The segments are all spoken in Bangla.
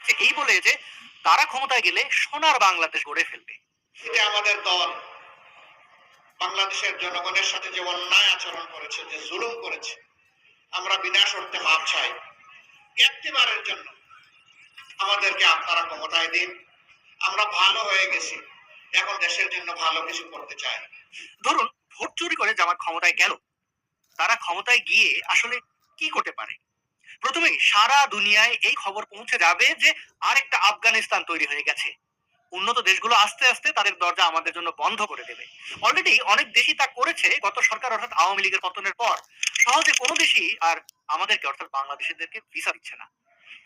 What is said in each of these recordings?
সে এই বলে যে তারা ক্ষমতায় গেলে সোনার বাংলাদেশ গড়ে ফেলবে। এটা আমাদের দল বাংলাদেশের জনগণের সাথে যে অন্যায় আচরণ করেছে, যে জুলুম করেছে, আমরা বিনা শর্তে মাপ চাই। একটিবারের জন্য আমাদেরকে আপনারা ক্ষমতায় দিন, আমরা ভালো হয়ে গেছি, এখন দেশের জন্য ভালো কিছু করতে চাই। ধরুন ভোট চুরি করে জামাত ক্ষমতায় গেল, তারা ক্ষমতায় গিয়ে আসলে কি করতে পারে? প্রথমেই সারা দুনিয়ায় এই খবর পৌঁছে যাবে যে আরেকটা আফগানিস্তান তৈরি হয়ে গেছে। উন্নত দেশগুলো আস্তে আস্তে তাদের দরজা আমাদের জন্য বন্ধ করে দেবে। অলরেডি অনেক দেশই তা করেছে গত সরকার অর্থাৎ আওয়ামী লীগের পতনের পর। সহজে কোনো দেশই আর আমাদেরকে অর্থাৎ বাংলাদেশিদেরকে ভিসা দিচ্ছে না।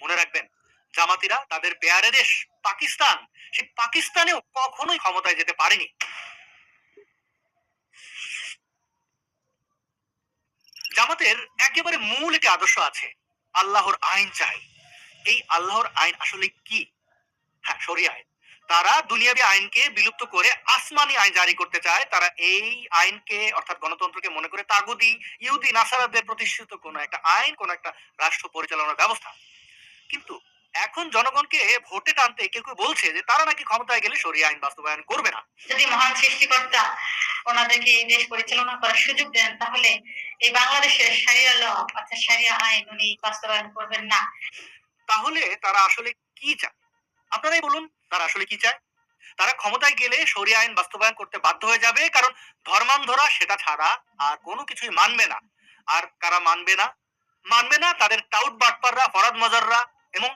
মনে রাখবেন, জামাতিরা তাদের পেয়ারে দেশ পাকিস্তান, সেই পাকিস্তানেও কখনোই ক্ষমতায় যেতে পারেনি। জামাতের একেবারে মূল একটি আদর্শ আছে, আল্লাহর আইন চাই। এই আল্লাহর আইন আসলে কি? হ্যাঁ, শরিয়া আইন। তারা দুনিয়াবী আইনকে বিলুপ্ত করে আসমানি আইন জারি করতে চায়। তারা এই আইনকে অর্থাৎ গণতন্ত্রকে মনে করে তাগুদি, ইহুদি, নাসারাদের প্রতিষ্ঠিত কোনো একটা আইন, কোনো একটা রাষ্ট্র পরিচালনার ব্যবস্থা। কিন্তু এখন জনগণকে ভোটে টানতে কেউ কেউ বলছে যে তারা নাকি ক্ষমতায় গেলে শরিয়া আইন বাস্তবায়ন করবে না। যদি মহান সৃষ্টিকর্তা ওনাদেরকে এই দেশ পরিচালনা করার সুযোগ দেন, তাহলে এই বাংলাদেশের শারিয়া ল অর্থাৎ শারিয়া আইন উনি বাস্তবায়ন করবেন না। তাহলে তারা আসলে কি চায়? আপনারাই বলুন, তারা আসলে কি চায়? তারা ক্ষমতায় গেলে শরিয়া আইন বাস্তবায়ন করতে বাধ্য হয়ে যাবে, কারণ ধর্মান্ধরা সেটা ছাড়া আর কোনো কিছুই মানবে না। আর কারা মানবে না? মানবে না তাদের টাউট বাটপাররা, ফরাদ মজাররা এবং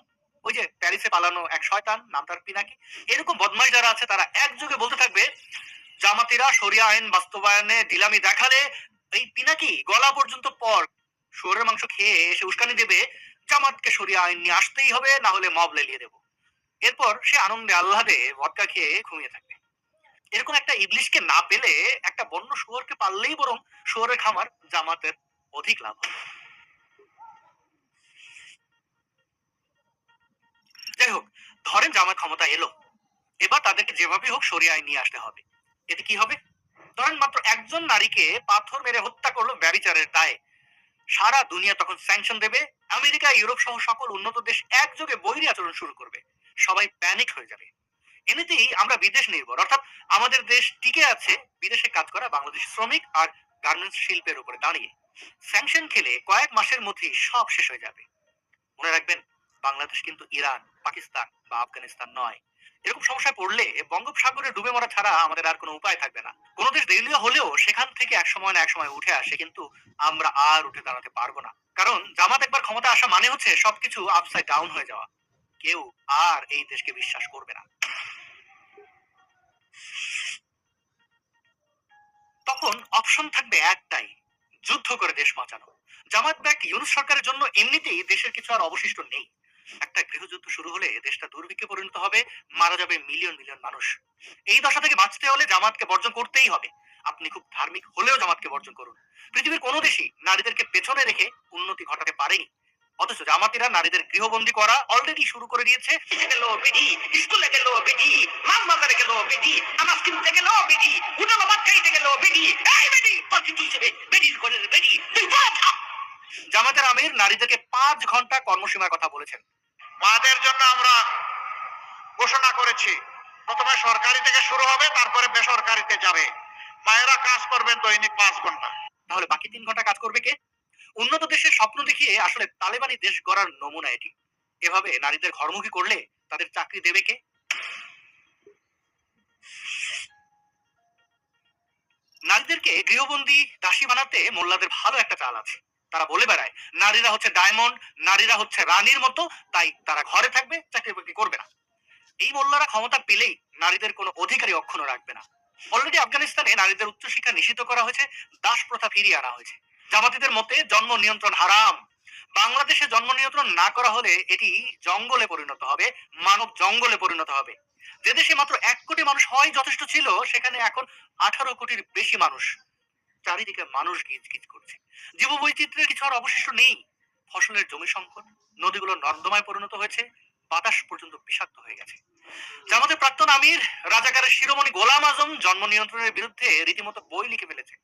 ওই যে প্যারিসে পালানো এক শয়তান, নাম তার পিনাকি, এরকম বদমাশ যারা আছে তারা একযোগে বলতে থাকবে জামাতিরা শরিয়া আইন বাস্তবায়নে ঢিলামি দেখালে এই পিনাকি গলা পর্যন্ত পর শুয়োরের মাংস খেয়ে এসে উস্কানি দেবে, জামাতকে শরিয়া আইন নিয়ে আসতেই হবে, না হলে মব লেলিয়ে দেবো। এরপর সে আনন্দে আহ্লাদে ভদকা খেয়ে ঘুমিয়ে থাকবে। এরকম একটা ইবলিশকে না পেলে একটা বন্য শুয়োরকে পাললেই বরং শুয়োরের খামার জামাতের অধিক লাভ হবে। যাই হোক, ধরেন জামাত ক্ষমতা এলো, এবার তাদেরকে যেভাবে হোক শরিয়া আইন নিয়ে আসতে হবে। এতে কি হবে? ধরেন মাত্র একজন নারীকে পাথর মেরে হত্যা করলো ব্যভিচারের দায়ে, সারা দুনিয়া তখন স্যাংশন দেবে। আমেরিকা, ইউরোপ সহ সকল উন্নত দেশ একযোগে বৈরী আচরণ শুরু করবে। সবাই প্যানিক হয়ে যাবে। এমনিতেই আমরা বিদেশ নির্ভর, অর্থাৎ আমাদের দেশ টিকে আছে বিদেশে কাজ করা বাংলাদেশ শ্রমিক আর গার্মেন্টস শিল্পের উপরে দাঁড়িয়ে। স্যাংশন খেলে কয়েক মাসের মধ্যেই সব শেষ হয়ে যাবে। মনে রাখবেন, বাংলাদেশ কিন্তু ইরান, পাকিস্তান বা আফগানিস্তান নয়। এরকম সমস্যায় পড়লে বঙ্গোপসাগরে ডুবে মরা ছাড়া আমাদের আর কোনো উপায় থাকবে না। কোনো দেশ দেউলিয়া হলেও সেখান থেকে এক সময় না এক সময় উঠে আসে, কিন্তু আমরা আর উঠে দাঁড়াতে পারবো না। কারণ জামাত একবার ক্ষমতা আসা মানে হচ্ছে সবকিছু আপসাইড ডাউন হয়ে যাওয়া। কেউ আর এই দেশকে বিশ্বাস করবে না। তখন অপশন থাকবে একটাই, যুদ্ধ করে দেশ বাঁচানো। জামাত ব্যাক ইউনূস সরকারের জন্য এমনিতেই দেশের কিছু আর অবশিষ্ট নেই। একটা গৃহযুদ্ধ শুরু হলে দেশটা দুর্ভিক্ষে পরিণত হবে, মারা যাবে মিলিয়ন মিলিয়ন মানুষ। এই দশা থেকে বাঁচতে হলে জামাতকে বর্জন করতেই হবে। আপনি খুব ধার্মিক হলেও জামাতকে বর্জন করুন। পৃথিবীর কোনো দেশই নারীদেরকে পেছনে রেখে উন্নতি ঘটাতে পারেনি, অথচ জামাতিরা নারীদের গৃহবন্দী করা অলরেডি শুরু করে দিয়েছে। গেল বেডি, স্কুলে গেল বেডি, মাছ বাজারে গেল বেডি, আনাজ কিনতে গেল বেডি, উঠানো ভাত খাইতে গেল বেডি, এই বেডি প্রতিটি হিসেবে বেডির করে বেডি তুই বাঁচা। জামাতের আমির নারীদেরকে 5 ঘন্টা কর্মসীমার কথা বলেছেন। মাদের জন্য আমরা ঘোষণা করেছি, প্রথমে সরকারি থেকে শুরু হবে, তারপরে বেসরকারিতে যাবে। মায়েরা কাজ করবেন দৈনিক 5 ঘন্টা। তাহলে বাকি 3 ঘন্টা কাজ করবে কে? উন্নত দেশের স্বপ্ন দেখিয়ে আসলে তালেবানি দেশ গড়ার নমুনা এটি। এভাবে নারীদের ঘরমুখী করলে তাদের চাকরি দেবে কে? নারীদেরকে গৃহবন্দী দাসী বানাতে মোল্লাদের ভালো একটা চাল আছে। তারা বলে বেড়ায় নারীরা হচ্ছে ডায়মন্ড, নারীরা হচ্ছে রানীর মতো, তাই তারা ঘরে থাকবে, চাকরি বাকরি করবে না। এই মোল্লারা ক্ষমতা পেলেই নারীদের কোনো অধিকারী অক্ষুণ্ণ রাখবে না। অলরেডি আফগানিস্তানে নারীদের উচ্চশিক্ষা নিষিদ্ধ করা হয়েছে, দাস প্রথা ফিরিয়ে আনা হয়েছে। জামাতিদের মতে জন্ম নিয়ন্ত্রণ হারাম। বাংলাদেশে জন্ম নিয়ন্ত্রণ না করা হলে এটি জঙ্গলে পরিণত হবে, মানব জঙ্গলে পরিণত হবে। যে দেশে মাত্র 1 কোটি মানুষ হয় যথেষ্ট ছিল, সেখানে এখন 18 কোটির বেশি মানুষ। চারিদিকে মানুষ গিজ গিজ করছে। জীববৈচিত্র্যের কিছু আর অবশিষ্ট নেই। ফসলের জমি সংকট, নদীগুলো নর্দমায় পরিণত হয়েছে, বাতাস পর্যন্ত বিষাক্ত হয়ে গেছে। জামাতের প্রাক্তন আমির রাজাকারের শিরোমণি গোলাম আজম জন্ম নিয়ন্ত্রণের বিরুদ্ধে রীতিমতো বই লিখে ফেলেছে।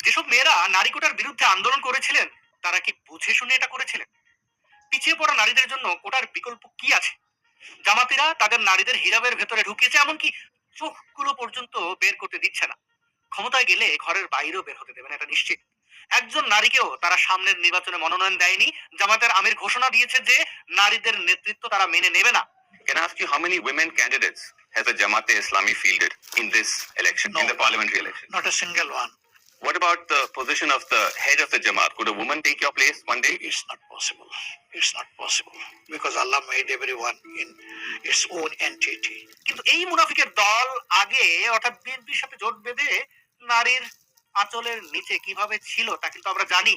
যেসব মেয়েরা নারী কোটার বিরুদ্ধে আন্দোলন করেছিলেন, তারা কি বুঝে শুনে এটা করেছিলেন? পিছিয়ে পড়া নারীদের জন্য কোটার বিকল্প কি আছে? জামাতিরা তাদের নারীদের হিজাবের ভেতরে ঢুকিয়েছে, এমনকি চোখগুলো পর্যন্ত বের করতে দিচ্ছে না। ক্ষমতায় গেলে ঘরের বাইরেও বের হতে দেবে না, এটা নিশ্চিত। একজন নারীকেও তারা সামনের নির্বাচনে মনোনয়ন দেয়নি। জামাতের আমির ঘোষণা দিয়েছে যে নারীদের নেতৃত্ব তারা মেনে নেবে না। Can I ask you how many women candidates has the Jamaat Islami fielded in this election, No. in the parliamentary election? Not a single one. What about the position of the head of the Jamaat? Could a woman take your place one day? It's not possible. It's not possible. Because Allah made everyone in its own entity. কিন্তু এই মুনাফিকের দল আগে অর্থাৎ বিএনপির সাথে জোট বেঁধে নারীর আঁচলের নিচে কিভাবে ছিল তা কিন্তু আমরা জানি।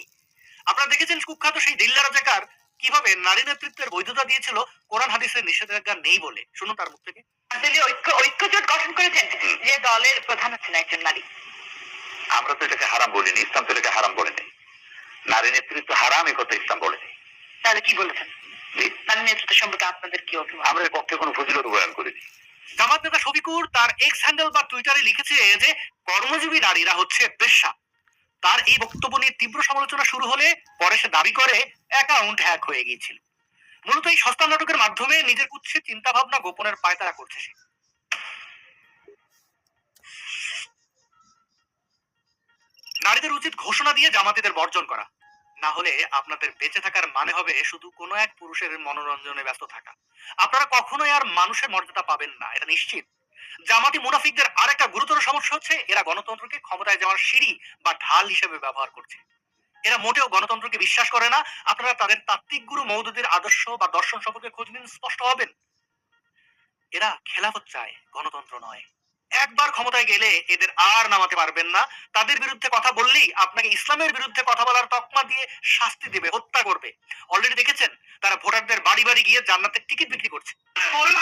আপনারা দেখেছেন কুখ্যাত সেই দিল্লা রাজাকার কিভাবে নারী নেতৃত্বের বৈধতা দিয়েছিল কোরআন হাদিসের নিষেধাজ্ঞা নেই বলে। শুনুন তার মুখ থেকে। দলীয় ঐক্য জোট গঠন করেছেন, যে দলের প্রধান হচ্ছেন একজন নারী। আমরা তো এটাকে হারাম বলিনি, ইসলাম তো এটাকে হারাম বলেনি। নারী নেতৃত্ব হারাম এই কথা ইসলাম বলেনি। তাহলে কি বলেছেন? নারী নেতৃত্ব সম্পর্কে আপনাদের কি অভিমত? আমরা এর পক্ষে কোনো ফজিলত বয়ান করিনি। জামাত নেতা শফিকুর তার এক্স হ্যান্ডেল বা টুইটারে লিখেছে যে কর্মজীবী নারীরা হচ্ছে বেশ্যা। তার এই বক্তব্য নিয়ে তীব্র সমালোচনা শুরু হলে পরে সে দাবি করে অ্যাকাউন্ট হ্যাক হয়ে গিয়েছিল। মূলত এই সস্তা নাটকের মাধ্যমে নিজের উৎসে চিন্তা ভাবনা গোপনের পায়তারা করছে সে। নারীদের উচিত ঘোষণা দিয়ে জামাতিদের বর্জন করা, না হলে আপনাদের বেঁচে থাকার মানে হবে শুধু কোনো এক পুরুষের মনোরঞ্জনে ব্যস্ত থাকা। আপনারা কখনোই আর মানুষের মর্যাদা পাবেন না, এটা নিশ্চিত। জামাতি মুনাফিকদের আরেকটা গুরুতর সমস্যা হচ্ছে এরা গণতন্ত্রকে ক্ষমতায় যাওয়ার সিঁড়ি বা ঢাল হিসেবে ব্যবহার করছে। এরা মোটেও গণতন্ত্রকে বিশ্বাস করে না। আপনারা তাদের তাত্ত্বিক গুরু মওদুদির আদর্শ বা দর্শন সম্পর্কে খোঁজ নিন, স্পষ্ট হবেন। এরা খেলাফত চায়, গণতন্ত্র নয়। একবার ক্ষমতায় গেলে এদের আর নামাতে পারবেন না। তাদের বিরুদ্ধে কথা বললেই আপনাকে ইসলামের বিরুদ্ধে কথা বলার তকমা দিয়ে শাস্তি দেবে, হত্যা করবে। অলরেডি দেখেছেন তারা ভোটারদের বাড়ি বাড়ি গিয়ে জান্নাতের টিকিট বিক্রি করছে।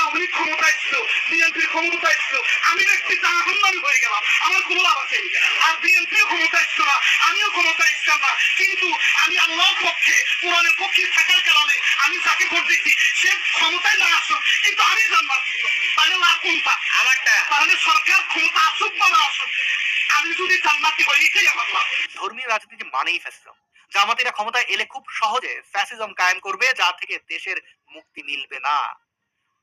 আমি ক্ষমতায় ছিল, বিএনপির ক্ষমতায় ছিল, আমি ব্যক্তি জাহান্নামী হয়ে গেলাম, আমার কোনো লাভ আছে? আর বিএনপির ক্ষমতায় ছিল না, আমিও ক্ষমতায় ছিলাম না, কিন্তু আমি আল্লাহর পক্ষে, কোরআনের পক্ষে থাকার কারণে আমি যাকে ভোট দিচ্ছি সে ক্ষমতায় না আসুক, কিন্তু আমি জান্নাত ছিল। তাহলে লাভ কোনটা? আমারটা। তাহলে সরকার ক্ষমতা আসুক বা না আসুক, আমি যদি জান্নাতি হই এটাই আমার লাভ। ধর্মীয় রাজনীতি মানেই ফ্যাসিজম। জামাতিরা ক্ষমতায় এলে খুব সহজে ফ্যাসিজম কায়েম করবে, যা থেকে দেশের মুক্তি মিলবে না।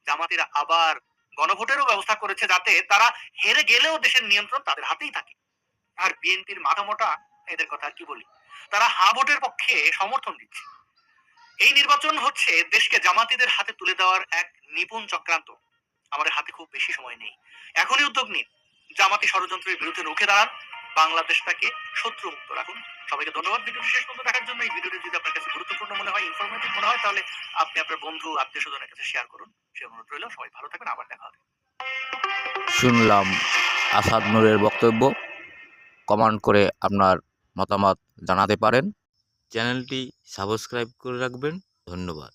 জামাতিরা আবার গণভোটেরও ব্যবস্থা করেছে যাতে তারা হেরে গেলেও দেশের নিয়ন্ত্রণ তাদের হাতেই থাকে। আর বিএনপির মাথামোটা এদের কথা কি বলি, তারা হা ভোটের পক্ষে সমর্থন দিচ্ছে। এই নির্বাচন হচ্ছে দেশকে জামাতিদের হাতে তুলে দেওয়ার এক নিপুণ চক্রান্ত। আমাদের হাতে খুব বেশি সময় নেই, এখনই উদ্যোগ নিন। জামাতি ষড়যন্ত্রের বিরুদ্ধে রুখে দাঁড়ান, বাংলাদেশটাকে শত্রু মুক্ত রাখুন। সবাইকে ধন্যবাদ ভিডিওটি শেষ পর্যন্ত দেখার জন্য। এই ভিডিওটি যদি আপনার কাছে গুরুত্বপূর্ণ মনে হয়, ইনফরমেটিভ মনে হয়, তাহলে আপনি আপনার বন্ধু আত্মীয় স্বজনের কাছে শেয়ার করুন। সে অনুরোধ রইল। সবাই ভালো থাকবেন, আবার দেখা হবে। শুনলাম আসাদ নূরের বক্তব্য। কমেন্ট করে আপনার মতামত জানাতে পারেন। চ্যানেলটি সাবস্ক্রাইব করে রাখবেন। ধন্যবাদ।